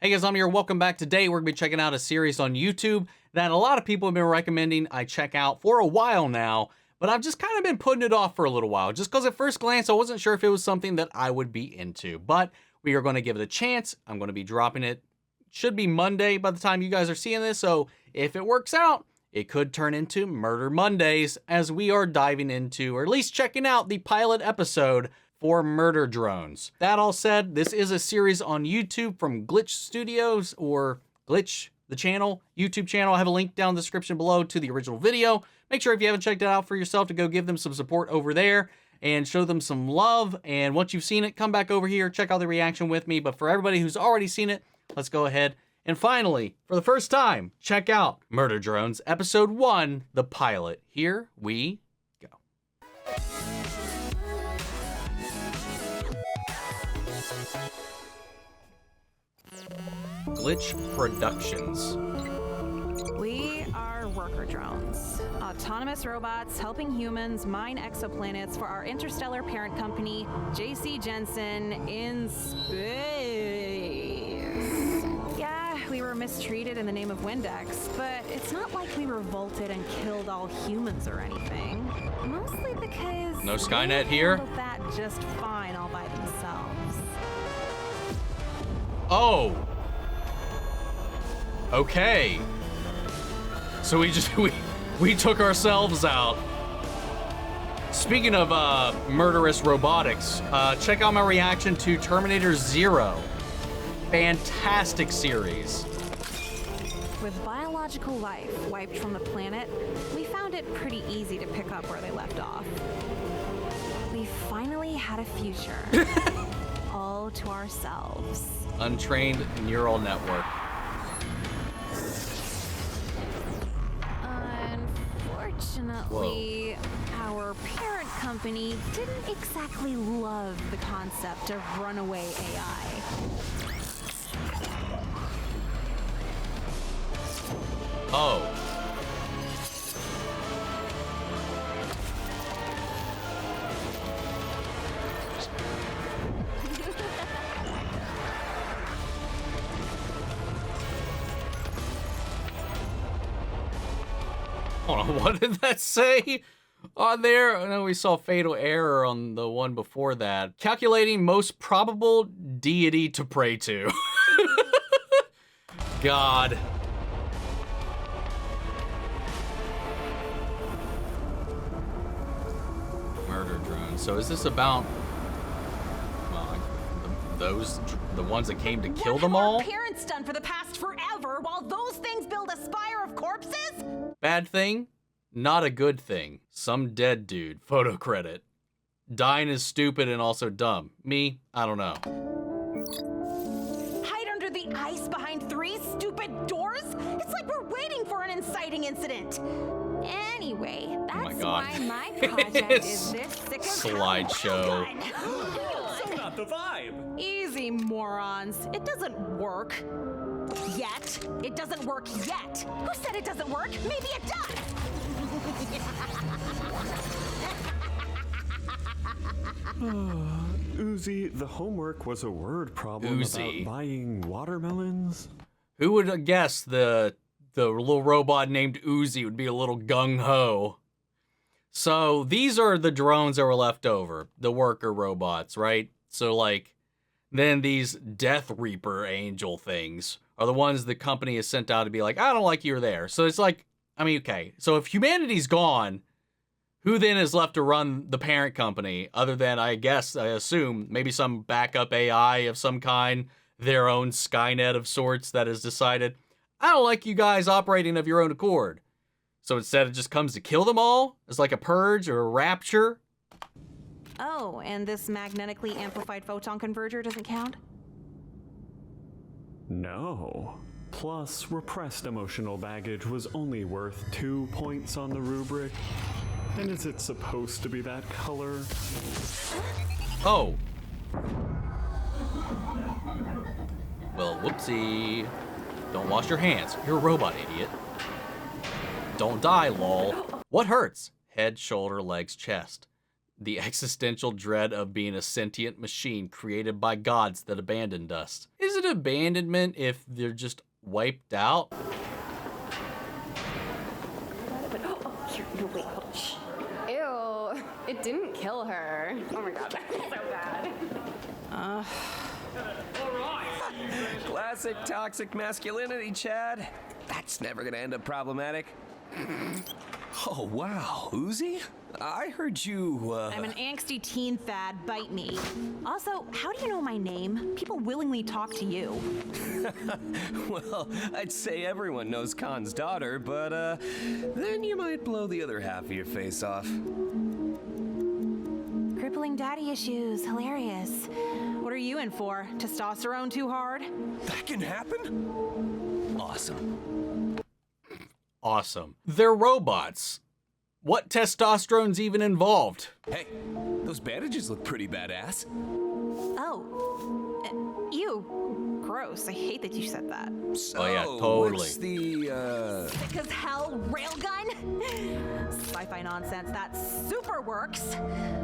Hey guys, I'm here. Welcome back. Today we're going to be checking out a series on YouTube that a lot of people have been recommending I check out for a while now, but I've just kind of been putting it off for a little while just because at first glance I wasn't sure if it was something that I would be into, but we are going to give it a chance. I'm going to be dropping it. Should be Monday by the time you guys are seeing this, so if it works out, it could turn into Murder Mondays as we are diving into, or at least checking out, the pilot episode for Murder Drones. That all said, this is a series on YouTube from Glitch Studios, or Glitch, the channel, YouTube channel. I have a link down in the description below to the original video. Make sure if you haven't checked it out for yourself to go give them some support over there and show them some love. And once you've seen it, come back over here, check out the reaction with me. But for everybody who's already seen it, let's go ahead and finally, for the first time, check out Murder Drones, Episode 1, the pilot. Here we go. Glitch Productions. We are worker drones, autonomous robots helping humans mine exoplanets for our interstellar parent company, JC Jensen, in space. Yeah, we were mistreated in the name of Windex, but it's not like we revolted and killed all humans or anything. Mostly because No Skynet here? handled that just fine all by themselves. Oh. Okay. So we took ourselves out. Speaking of murderous robotics, check out my reaction to Terminator 0. Fantastic series. With biological life wiped from the planet, we found it pretty easy to pick up where they left off. We finally had a future. All to ourselves. Untrained neural network. Unfortunately, our parent company didn't exactly love the concept of runaway AI. Oh. Hold on, what did that say on there? I know we saw fatal error on the one before that. Calculating most probable deity to pray to. God. Murder drones. So is this about, well, the ones that came to kill them all? What have our parents done for the past forever while those things build a spire of corpses? Bad thing? Not a good thing. Some dead dude. Photo credit. Dying is stupid and also dumb. Me? I don't know. Hide under the ice behind 3 stupid doors? It's like we're waiting for an inciting incident. Anyway, my that's God. why my project is this sick of Slideshow. So not the vibe. Easy, morons. It doesn't work. Yet? It doesn't work yet. Who said it doesn't work? Maybe it does. Uzi, the homework was a word problem Uzi. about buying watermelons. Who would have guessed the little robot named Uzi would be a little gung-ho? So these are the drones that were left over, the worker robots, right? So like, then these Death Reaper angel things are the ones the company has sent out to be like, I don't like you're there. So it's like, I mean, okay, so if humanity's gone, who then is left to run the parent company other than, I assume, maybe some backup AI of some kind, their own Skynet of sorts that has decided, I don't like you guys operating of your own accord. So instead it just comes to kill them all? It's like a purge or a rapture? Oh, and this magnetically amplified photon converger doesn't count? No. Plus, repressed emotional baggage was only worth 2 points on the rubric. And is it supposed to be that color? Oh. Well, whoopsie. Don't wash your hands. You're a robot, idiot. Don't die, lol. What hurts? Head, shoulder, legs, chest. The existential dread of being a sentient machine created by gods that abandoned us. Is it abandonment if they're just wiped out? Ew, it didn't kill her. Oh my god, that's so bad. Classic toxic masculinity, Chad. That's never gonna end up problematic. Oh, wow, Uzi? I heard you, I'm an angsty teen, Thad. Bite me. Also, how do you know my name? People willingly talk to you. Well, I'd say everyone knows Khan's daughter, but, then you might blow the other half of your face off. Crippling daddy issues. Hilarious. What are you in for? Testosterone too hard? That can happen? Awesome. Awesome. They're robots. What testosterone's even involved? Hey, those bandages look pretty badass. Oh. Ew. Gross. I hate that you said that. So, Oh, yeah, totally. What's the, Sick as hell railgun? Sci-fi nonsense. That super works.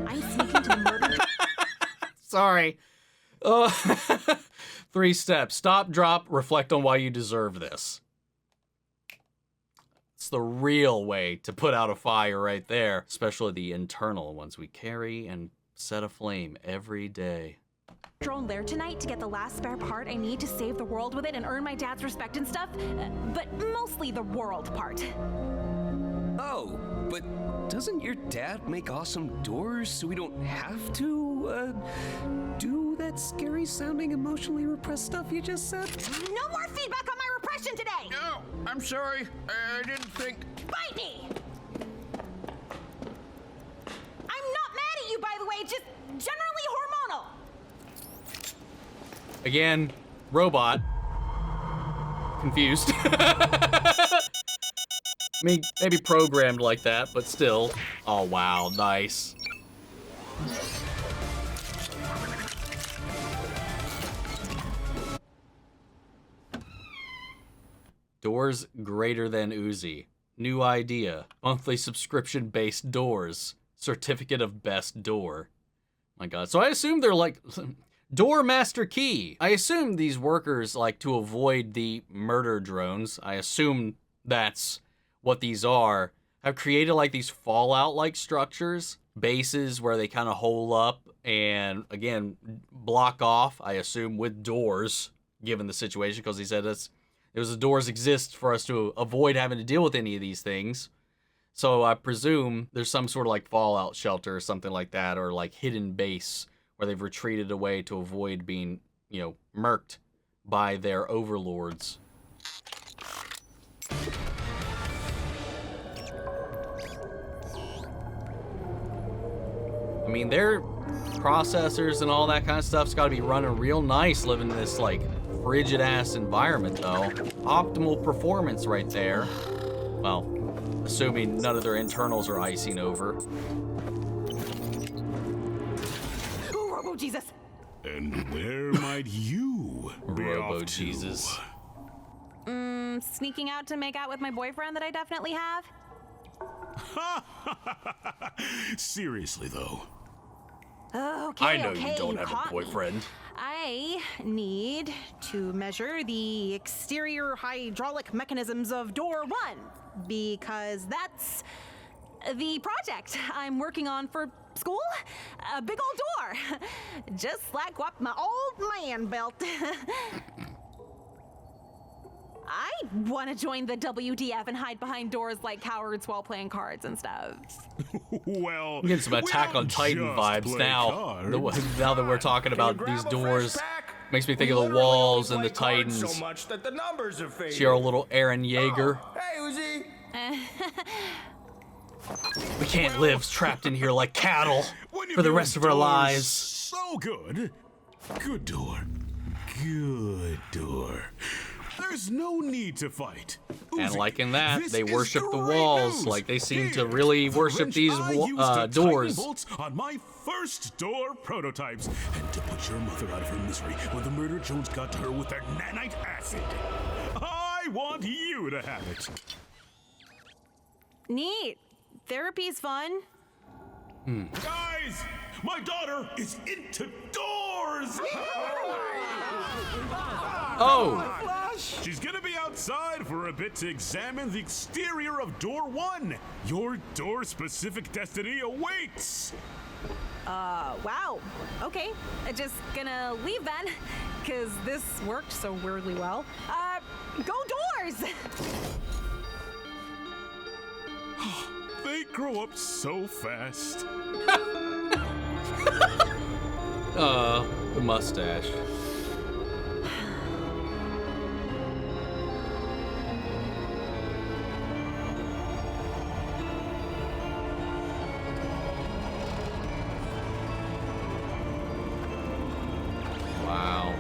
I'm sneaking to the murder. Sorry. 3 steps. Stop, drop, reflect on why you deserve this. It's the real way to put out a fire right there, especially the internal ones we carry and set aflame every day. Drone lair tonight to get the last spare part I need to save the world with it and earn my dad's respect and stuff, but mostly the world part. Oh, but doesn't your dad make awesome doors so we don't have to, do that scary sounding emotionally repressed stuff you just said? No more feedback on my repression today! No, I'm sorry. I didn't think. Bite me! I'm not mad at you, by the way, just generally hormonal. Again, robot. Confused. I mean, maybe programmed like that, but still. Oh, wow, nice. Doors greater than Uzi. New idea. Monthly subscription-based doors. Certificate of best door. My God. So I assume they're like door master key. I assume these workers like to avoid the murder drones. I assume that's what these are. Have created like these Fallout-like structures, bases where they kind of hole up and again block off. I assume with doors, given the situation, because he said the doors exist for us to avoid having to deal with any of these things. So I presume there's some sort of like fallout shelter or something like that, or like hidden base where they've retreated away to avoid being, you know, murked by their overlords. I mean, their processors and all that kind of stuff's got to be running real nice living in this like frigid ass environment though. Optimal performance right there. Well, assuming none of their internals are icing over. Ooh, Robo Jesus. And where might you be Robo off to? Jesus. Sneaking out to make out with my boyfriend that I definitely have. Seriously, though. Okay, I know okay, you don't have caught a me. boyfriend. I need to measure the exterior hydraulic mechanisms of door 1 because that's the project I'm working on for school. A big old door, just like what my old man built. I want to join the WDF and hide behind doors like cowards while playing cards and stuff. Well, I'm getting some we Attack on don't Titan just vibes play now. cards. Now that we're talking about these doors, makes me think of the walls and the Titans. So much that the numbers are fading. See our little Aaron Yeager. Hey, Uzi. We can't live trapped in here like cattle When for the your rest of our door's lives. So good. Good door. Good door. There's no need to fight. And Uzi, like in that, this they is worship the great walls. news. Like they seem to Here, really the worship wrench these I used to tighten doors. bolts on my first door prototypes, and to put your mother out of her misery when the murder Jones got to her with their nanite acid. I want you to have it. Neat. Therapy's fun. Guys, my daughter is into doors. Oh, She's gonna be outside for a bit to examine the exterior of door 1. Your door-specific destiny awaits. Wow. Okay. Just gonna leave then, because this worked so weirdly well. Go doors! They grow up so fast. the mustache. Wow.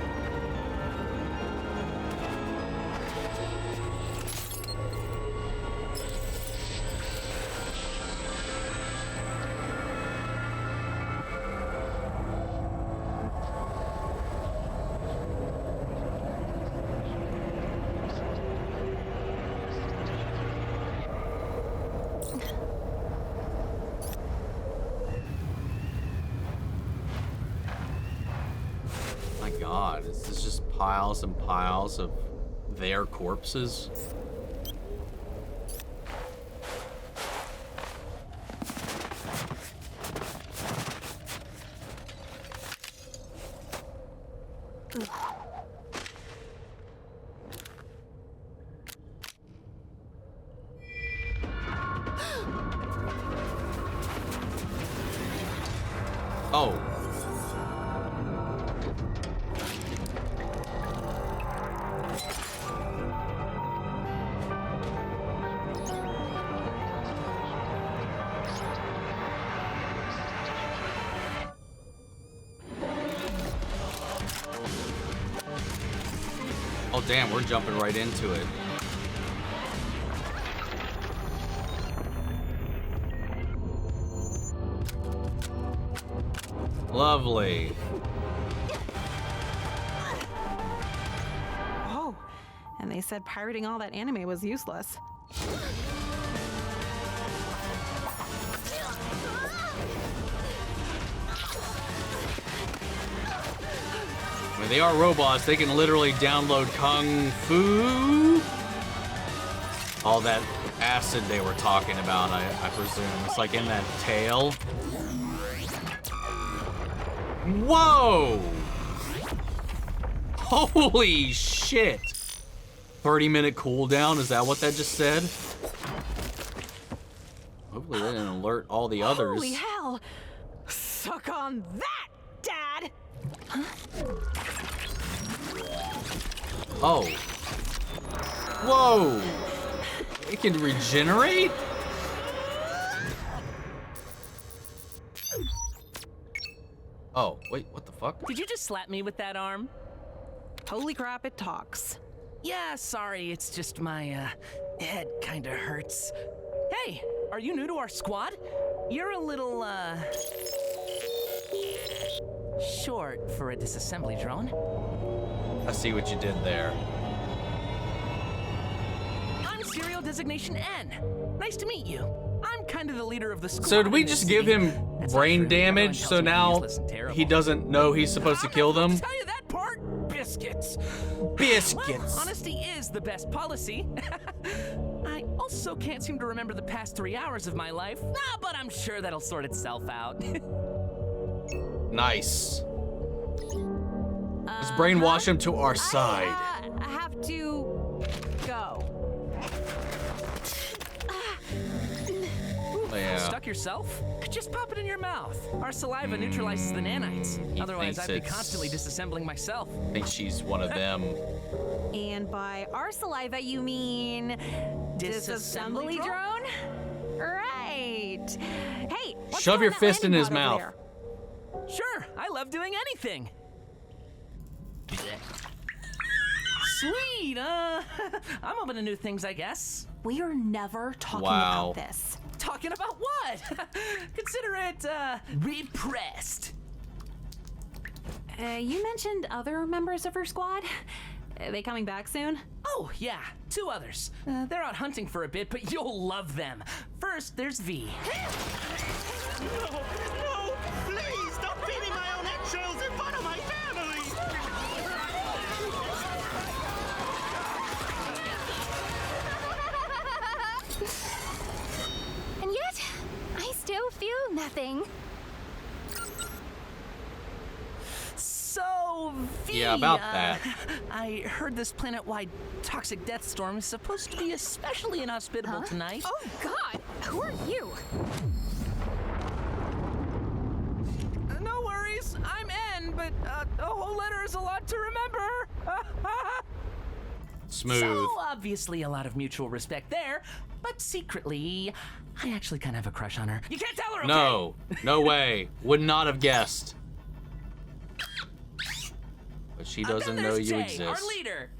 My God, is this just piles and piles of their corpses? Oh. Oh damn, we're jumping right into it. Lovely. Oh, and they said pirating all that anime was useless. I mean, they are robots. They can literally download Kung Fu. All that acid they were talking about, I presume. It's like in that tail. Whoa! Holy shit! 30-minute cooldown, is that what that just said? Hopefully that didn't alert all the others. Holy hell! Suck on that, Dad! Oh. Whoa! It can regenerate? Oh, wait, what the fuck? Did you just slap me with that arm? Holy crap, it talks. Yeah, sorry, it's just my, head kinda hurts. Hey, are you new to our squad? You're a little, short for a disassembly drone. I see what you did there. I'm Serial Designation N. Nice to meet you. I'm kind of the leader of the squad. So did we in this just give city. him That's not brain true. damage Everyone so tells me I'm now useless and terrible. he doesn't know he's supposed to kill them? I'll tell you that part. Biscuits. Biscuits. Well, honesty is the best policy. I also can't seem to remember the past 3 hours of my life. But I'm sure that'll sort itself out. Nice. Let's brainwash him to our side. I have to go. Yeah. Stuck yourself? Just pop it in your mouth. Our saliva neutralizes the nanites. He Otherwise, thinks I'd be it's- constantly disassembling myself. I think she's one of them. And by our saliva, you mean disassembly Disassembly drone? Right. Hey, what's Shove going your that fist in landing his pod over mouth. there? Sure, I love doing anything. Sweet, I'm open to new things, I guess. We are never talking Wow. about this. Talking about what? Consider it, repressed. You mentioned other members of her squad. Are they coming back soon? Oh, yeah, 2 others. They're out hunting for a bit, but you'll love them. First, there's V. No! Please, stop beating my own eggshells in front of my family! And yet, I still feel nothing. So, V, Yeah, about that. I heard this planet-wide toxic death storm is supposed to be especially inhospitable tonight. Oh, God! Who are you? No worries, I'm N, but a whole letter is a lot to remember. Smooth. So, obviously a lot of mutual respect there, but secretly, I actually kind of have a crush on her. You can't tell her, okay? No, no way. Would not have guessed. But she doesn't know you Jay, exist. Our leader.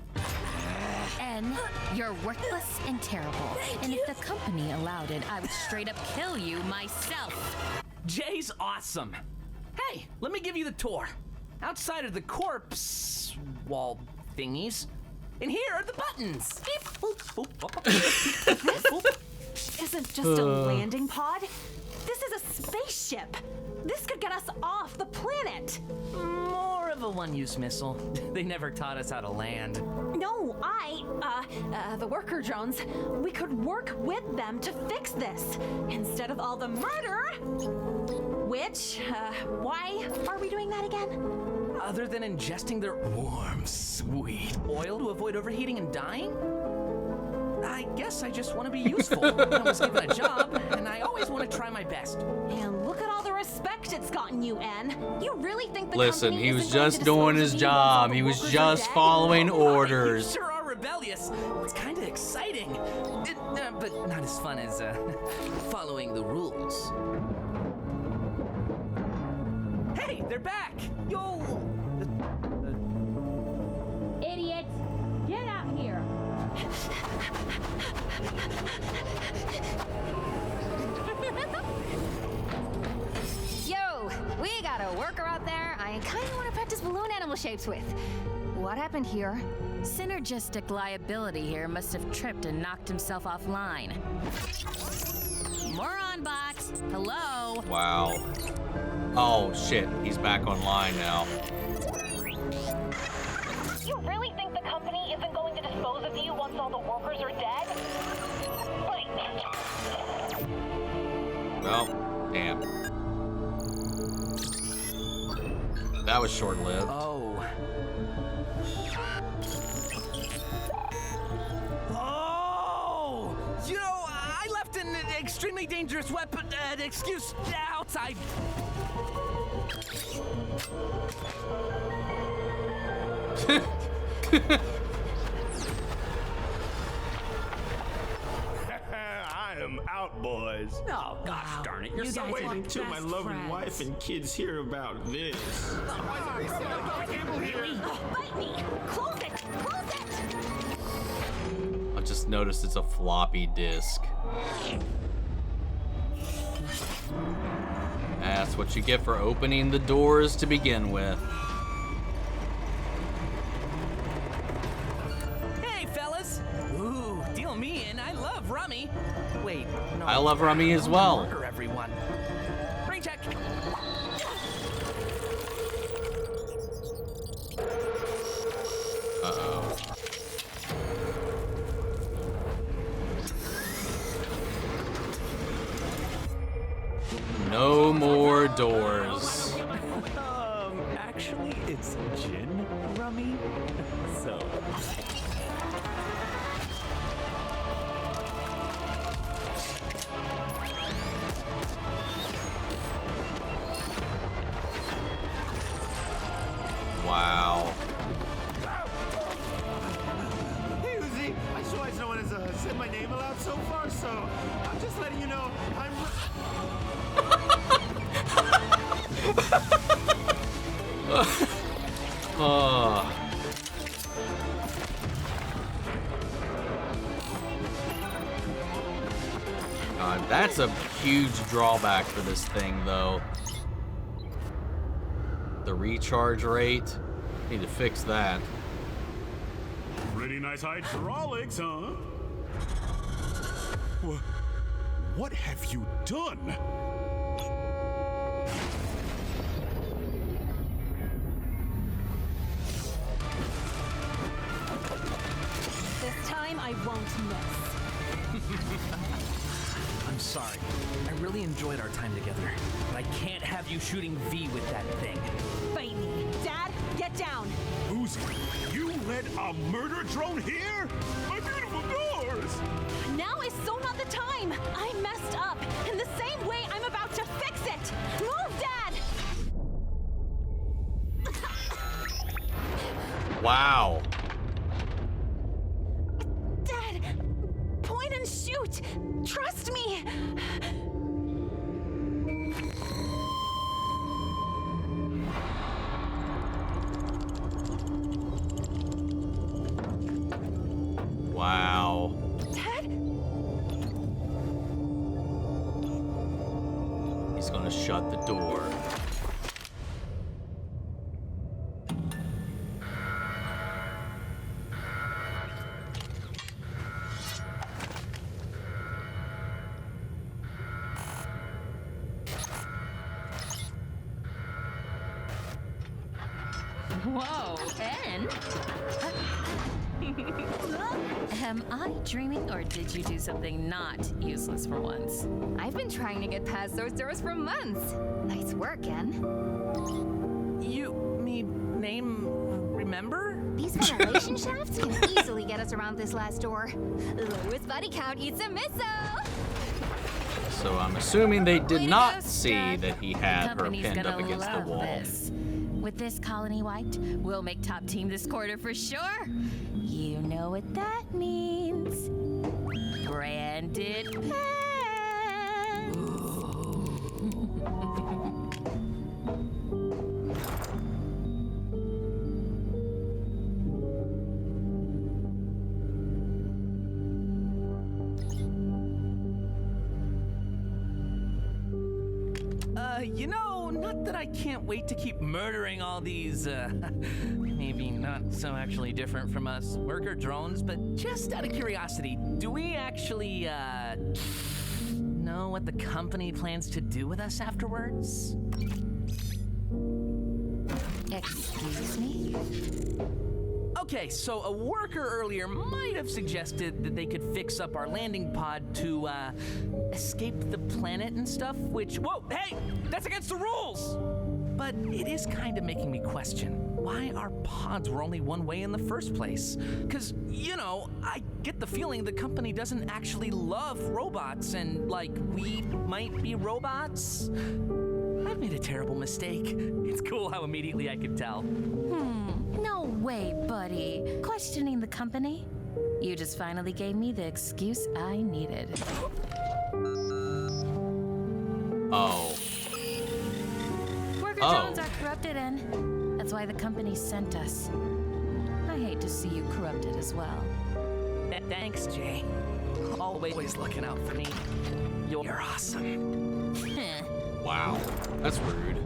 And you're worthless and terrible. And if the company allowed it, I would straight up kill you myself. Jay's awesome. Hey, let me give you the tour. Outside of the corpse wall thingies, and here are the buttons. Beep, boop, boop, boop, boop, boop. Isn't just a landing pod. This is a spaceship. This could get us off the planet. More of a one-use missile. They never taught us how to land. No, the worker drones, we could work with them to fix this instead of all the murder. Which, why are we doing that again? Other than ingesting their warm, sweet oil to avoid overheating and dying? I guess I just want to be useful. I was given a job, and I always want to try my best. And look at all the respect it's gotten you, N. You really think the Listen, company he was isn't going just to doing dispose his of you once all job. the He was workers are just dead? following You orders. sure are rebellious. It's kind of exciting, but not as fun as following the rules. Hey, they're back. Yo. Idiot! Get out here! Yo, we got a worker out there I kind of want to practice balloon animal shapes with. What happened here? Synergistic liability here must have tripped and knocked himself offline. Moron bot! Hello? Wow. Oh shit, he's back online now. You really think the company isn't going to dispose of you once all the workers are dead? Well, damn. That was short-lived. Oh. Oh! You know, I left an extremely dangerous weapon, excuse, outside. I am out, boys. Oh, gosh darn it, you're You so guys waiting. are until my best loving friends. wife and kids hear about this. Bite me! Close it! Close it! I just noticed it's a floppy disk. That's what you get for opening the doors to begin with. Hey, fellas. Ooh, deal me in. I love rummy. Wait, no. I love rummy as well. Murder everyone. Brain check. Uh-oh. No more doors. Actually, it's gin rummy. So. Wow. Hey, Uzi, I swear no one has said my name aloud so far, so I'm just letting you know I'm. Oh. God, that's a huge drawback for this thing, though. The recharge rate. Need to fix that. Pretty nice hydraulics, huh? What have you done? I won't miss. I'm sorry. I really enjoyed our time together, but I can't have you shooting V with that thing. Fight me. Dad, get down. Uzi, you let a murder drone here? My beautiful doors! Now is so not the time. I messed up. In the same way, I'm about to fix it. Move, Dad! Wow. Dad, point and shoot. Trust me. Wow. Dad? He's gonna shut the door. Whoa, and? Am I dreaming, or did you do something not useless for once? I've been trying to get past those doors for months. Nice work, En. You mean name remember? These ventilation shafts can easily get us around this last door. Lowest body count eats a missile. So I'm assuming they did Way to not go, see Scott. that he had her Company's pinned gonna up against the love wall. this. With this colony wiped, we'll make top team this quarter for sure. You know what that means. Branded pants. You know, not that I can't wait to keep murdering all these, maybe not so actually different from us worker drones, but just out of curiosity, do we actually, know what the company plans to do with us afterwards? Excuse me? Okay, so a worker earlier might have suggested that they could fix up our landing pod to, escape the planet and stuff, which, whoa, hey, that's against the rules! But it is kind of making me question why our pods were only one way in the first place. Because, you know, I get the feeling the company doesn't actually love robots, and, like, we might be robots? I've made a terrible mistake. It's cool how immediately I could tell. No way, buddy. Questioning the company? You just finally gave me the excuse I needed. Oh. Worker Oh. drones are corrupted, and that's why the company sent us. I hate to see you corrupted as well. Thanks, Jay. Always looking out for me. You're awesome. Wow. That's rude.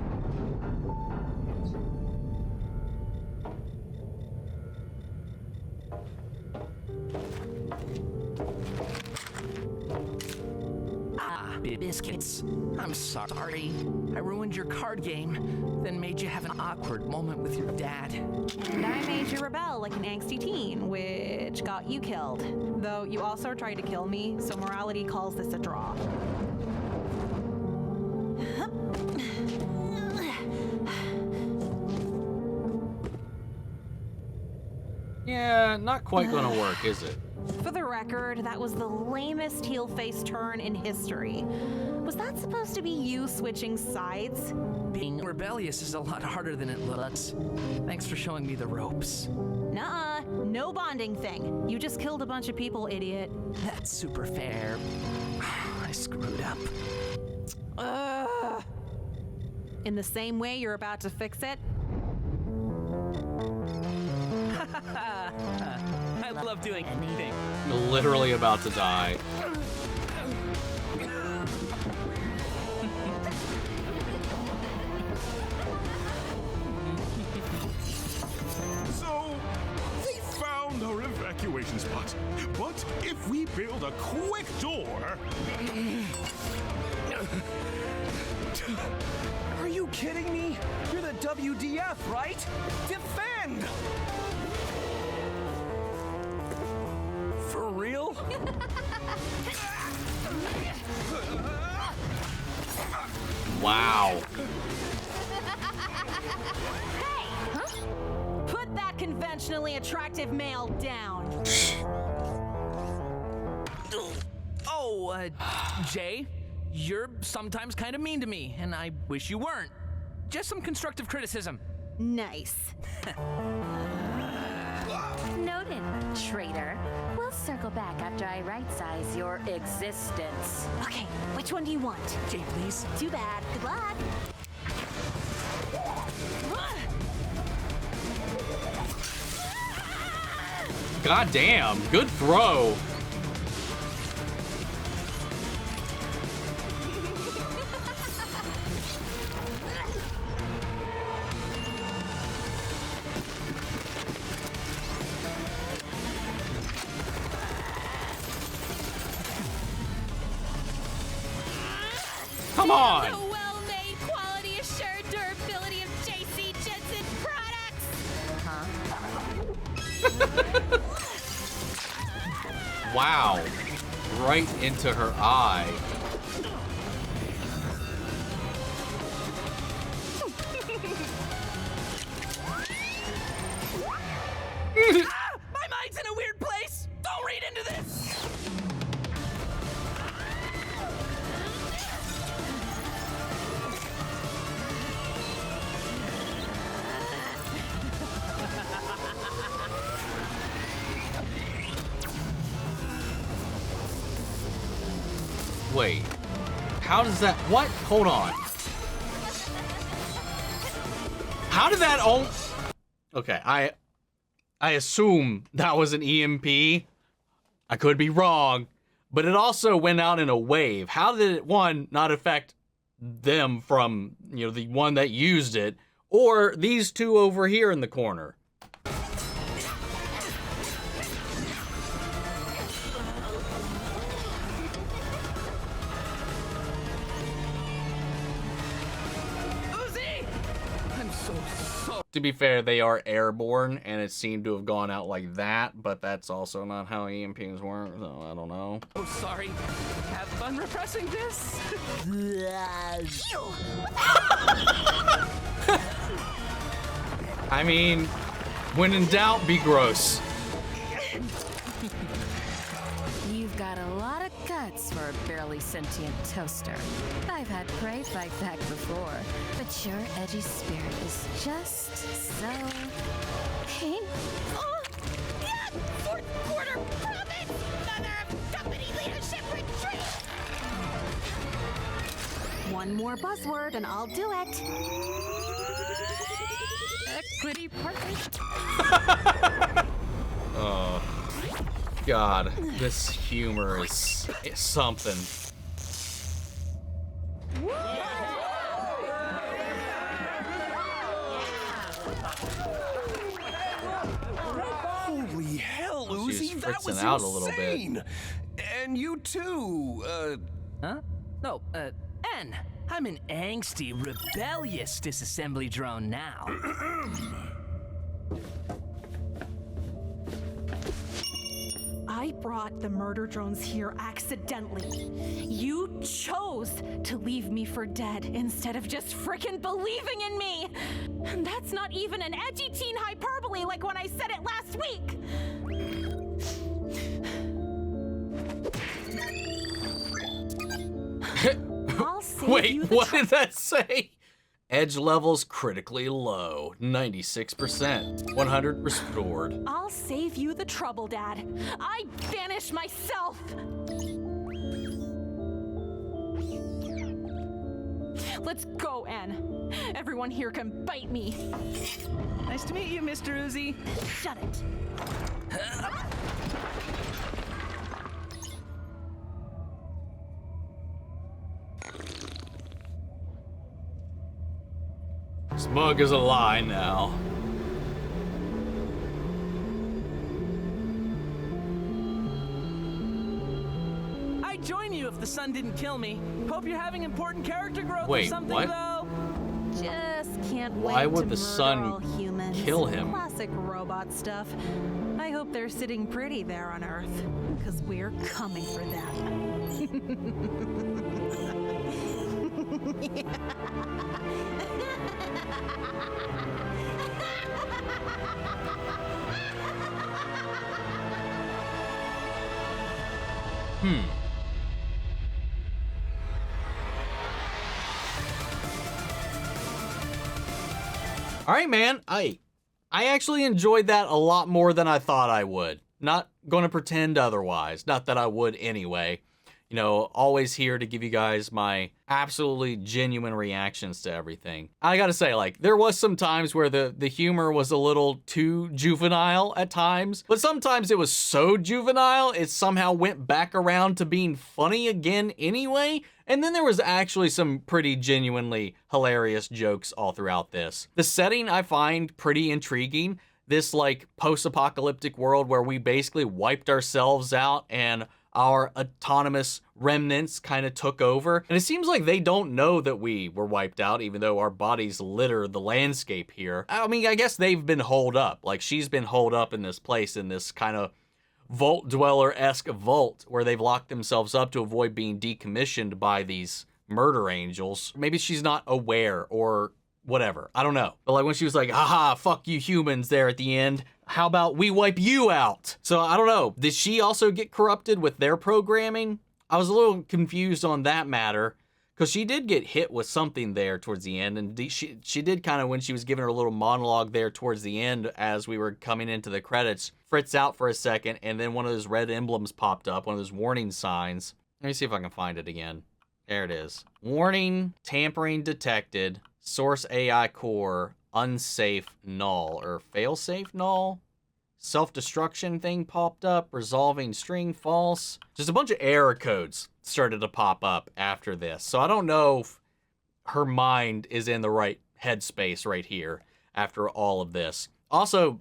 Biscuits. I'm sorry. I ruined your card game, then made you have an awkward moment with your dad. And I made you rebel like an angsty teen, which got you killed. Though you also tried to kill me, so morality calls this a draw. Yeah, not quite gonna work, is it? For the record, that was the lamest heel-face turn in history. Was that supposed to be you switching sides? Being rebellious is a lot harder than it looks. Thanks for showing me the ropes. Nuh-uh, no bonding thing. You just killed a bunch of people, idiot. That's super fair. I screwed up. In the same way you're about to fix it? I love doing anything. Literally about to die. So, they found our evacuation spot. But if we build a quick door... Are you kidding me? You're the WDF, right? Defend! For real? Wow. Put that conventionally attractive male down. Oh, Jay, you're sometimes kind of mean to me, and I wish you weren't. Just some constructive criticism. Nice. Noted, traitor. We'll circle back after I right-size your existence. Okay, which one do you want? Jay, please. Too bad. Good luck. God damn, good throw. Come on! The well-made, quality-assured durability of JC Jensen products! Wow. Right into her eye. My mind's in a weird place! Don't read into this! Wait. How does that... What? Hold on. How did that... Oh... Okay, I assume that was an EMP. I could be wrong. But it also went out in a wave. How did it, one, not affect them from, you know, the one that used it, or these two over here in the corner? To be fair, they are airborne, and it seemed to have gone out like that, but that's also not how EMPs work, so I don't know. Oh, sorry. Have fun repressing this. I mean, when in doubt, be gross. You've got a lot of guts for a barely sentient toaster. I've had prey fight back before, but your edgy spirit is just so... Pain? Oh, yeah! Fourth quarter profit! Mother of company leadership retreat! One more buzzword and I'll do it. Equity partnership. Oh, God, this humor is something. Holy hell, She's Uzi, that was fritzing out a little bit. insane. And you too, Huh? No, N. I'm an angsty, rebellious disassembly drone now. I brought the murder drones here accidentally. You chose to leave me for dead instead of just frickin' believing in me. And that's not even an edgy teen hyperbole like when I said it last week. I'll save you Wait, the what did that say? Edge levels critically low, 96%, 100 restored. I'll save you the trouble, Dad. I banish myself. Let's go, Anne. Everyone here can bite me. Nice to meet you, Mr. Uzi. Shut it. Smug is a lie now. I'd join you if the sun didn't kill me. Hope you're having important character growth or Wait, something, what? though. Just can't Why wait would to the murder sun- all humans. friends. kill him. Classic robot stuff. I hope they're sitting pretty there on Earth, because we're coming for them. All right, man. I actually enjoyed that a lot more than I thought I would. Not going to pretend otherwise. Not that I would anyway. You know, always here to give you guys my absolutely genuine reactions to everything. I gotta say, like, there was some times where the humor was a little too juvenile at times, but sometimes it was so juvenile, it somehow went back around to being funny again anyway, and then there was actually some pretty genuinely hilarious jokes all throughout this. The setting I find pretty intriguing. This, like, post-apocalyptic world where we basically wiped ourselves out and our autonomous remnants kind of took over. And it seems like they don't know that we were wiped out, even though our bodies litter the landscape here. I mean, I guess they've been holed up. Like, she's been holed up in this place, in this kind of vault dweller-esque vault where they've locked themselves up to avoid being decommissioned by these murder angels. Maybe she's not aware or whatever. I don't know. But like when she was like, haha, fuck you humans there at the end. How about we wipe you out? So I don't know. Did she also get corrupted with their programming? I was a little confused on that matter because she did get hit with something there towards the end. And she did kind of, when she was giving her little monologue there towards the end as we were coming into the credits, fritz out for a second. And then one of those red emblems popped up, one of those warning signs. Let me see if I can find it again. There it is. Warning, tampering detected. Source AI core, unsafe null, or failsafe null? Self-destruction thing popped up, resolving string false. Just a bunch of error codes started to pop up after this. So I don't know if her mind is in the right headspace right here after all of this. Also,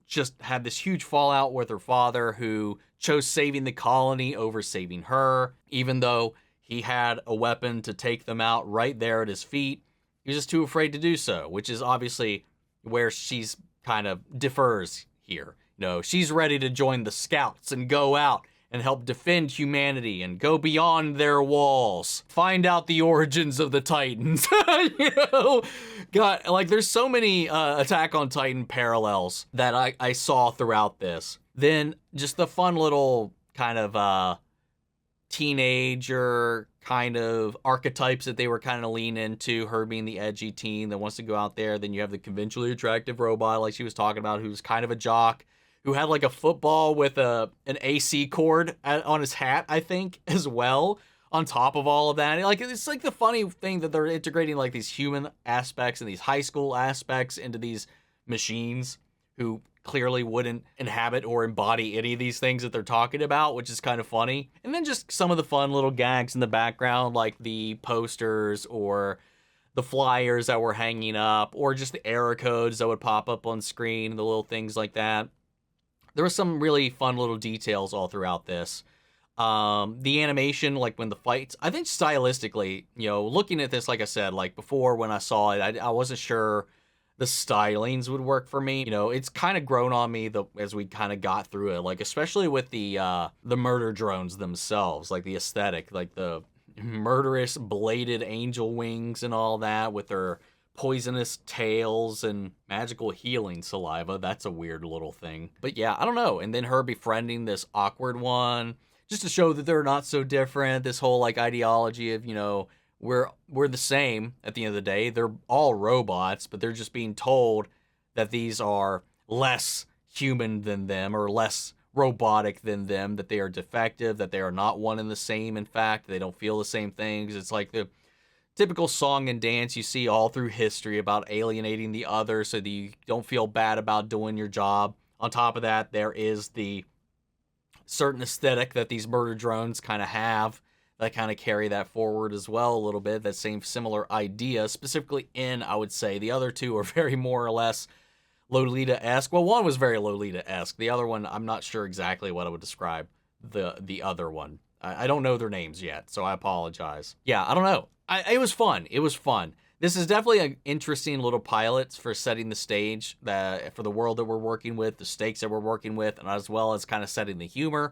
just had this huge fallout with her father who chose saving the colony over saving her, even though he had a weapon to take them out right there at his feet. He was just too afraid to do so, which is obviously where she's kind of differs here. You know, she's ready to join the scouts and go out and help defend humanity and go beyond their walls. Find out the origins of the Titans. You know? God, like there's so many Attack on Titan parallels that I saw throughout this. Then just the fun little kind of teenager kind of archetypes that they were kind of lean into, her being the edgy teen that wants to go out there. Then you have the conventionally attractive robot like she was talking about, who's kind of a jock, who had like a football with an AC cord on his hat, I think, as well, on top of all of that. Like, it's like the funny thing that they're integrating like these human aspects and these high school aspects into these machines who clearly wouldn't inhabit or embody any of these things that they're talking about, which is kind of funny. And then just some of the fun little gags in the background, like the posters or the flyers that were hanging up, or just the error codes that would pop up on screen, the little things like that. There were some really fun little details all throughout this. The animation, like when the fights, I think stylistically, you know, looking at this, like I said, like before when I saw it, I wasn't sure the stylings would work for me. You know, it's kind of grown on me as we kind of got through it, like especially with the murder drones themselves, like the aesthetic, like the murderous bladed angel wings and all that with their poisonous tails and magical healing saliva. That's a weird little thing. But yeah, I don't know. And then her befriending this awkward one, just to show that they're not so different. This whole like ideology of, you know, we're the same at the end of the day. They're all robots, but they're just being told that these are less human than them or less robotic than them, that they are defective, that they are not one and the same. In fact, they don't feel the same things. It's like the typical song and dance you see all through history about alienating the other so that you don't feel bad about doing your job. On top of that, there is the certain aesthetic that these murder drones kind of have that kind of carry that forward as well a little bit, that same similar idea, specifically in, I would say, the other two are very more or less Lolita-esque. Well, one was very Lolita-esque. The other one, I'm not sure exactly what I would describe the other one. I don't know their names yet, so I apologize. Yeah, I don't know. It was fun. It was fun. This is definitely an interesting little pilot for setting the stage for the world that we're working with, the stakes that we're working with, and as well as kind of setting the humor.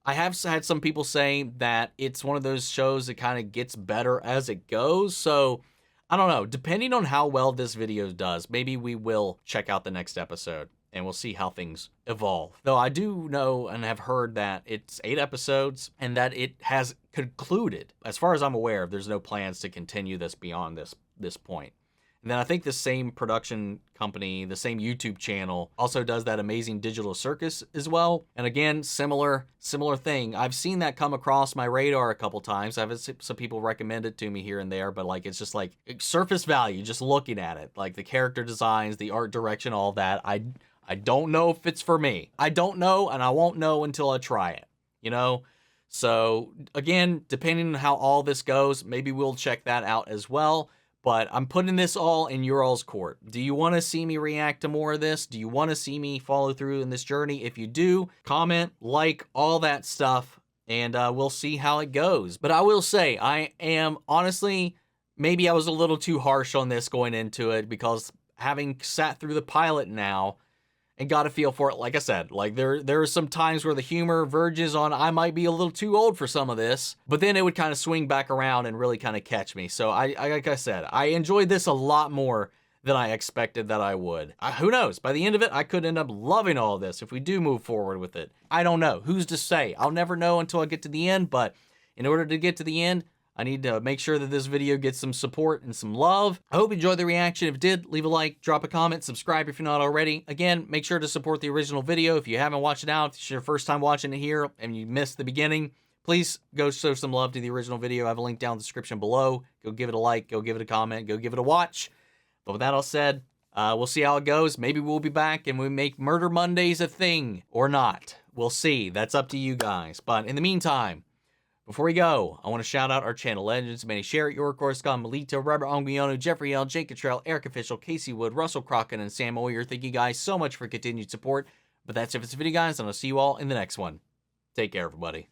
I have had some people saying that it's one of those shows that kind of gets better as it goes. So I don't know. Depending on how well this video does, maybe we will check out the next episode and we'll see how things evolve. Though I do know and have heard that it's 8 episodes and that it has concluded. As far as I'm aware, there's no plans to continue this beyond this point. And then I think the same production company, the same YouTube channel, also does that Amazing Digital Circus as well. And again, similar thing. I've seen that come across my radar a couple times. I've had some people recommend it to me here and there, but like it's just like surface value, just looking at it. Like the character designs, the art direction, all that. I don't know if it's for me. I don't know, and I won't know until I try it, you know? So again, depending on how all this goes, maybe we'll check that out as well. But I'm putting this all in your all's court. Do you want to see me react to more of this? Do you want to see me follow through in this journey? If you do, comment, like, all that stuff, and we'll see how it goes. But I will say, I am honestly, maybe I was a little too harsh on this going into it, because having sat through the pilot now and got a feel for it, like I said, like there are some times where the humor verges on I might be a little too old for some of this, but then it would kind of swing back around and really kind of catch me. So I like I said, I enjoyed this a lot more than I expected that I would. Who knows? By the end of it, I could end up loving all of this if we do move forward with it. I don't know. Who's to say? I'll never know until I get to the end, but in order to get to the end, I need to make sure that this video gets some support and some love. I hope you enjoyed the reaction. If you did, leave a like, drop a comment, subscribe if you're not already. Again, make sure to support the original video. If you haven't watched it out, if it's your first time watching it here and you missed the beginning, please go show some love to the original video. I have a link down in the description below. Go give it a like, go give it a comment, go give it a watch. But with that all said, we'll see how it goes. Maybe we'll be back and we make Murder Mondays a thing or not. We'll see. That's up to you guys. But in the meantime, before we go, I want to shout out our channel legends. Manny Sherritt, York, Scott, Melito, Robert Anguiano, Jeffrey L., Jake Cottrell, Eric Official, Casey Wood, Russell Crockett, and Sam Oyer. Thank you guys so much for continued support. But that's it for this video, guys, and I'll see you all in the next one. Take care, everybody.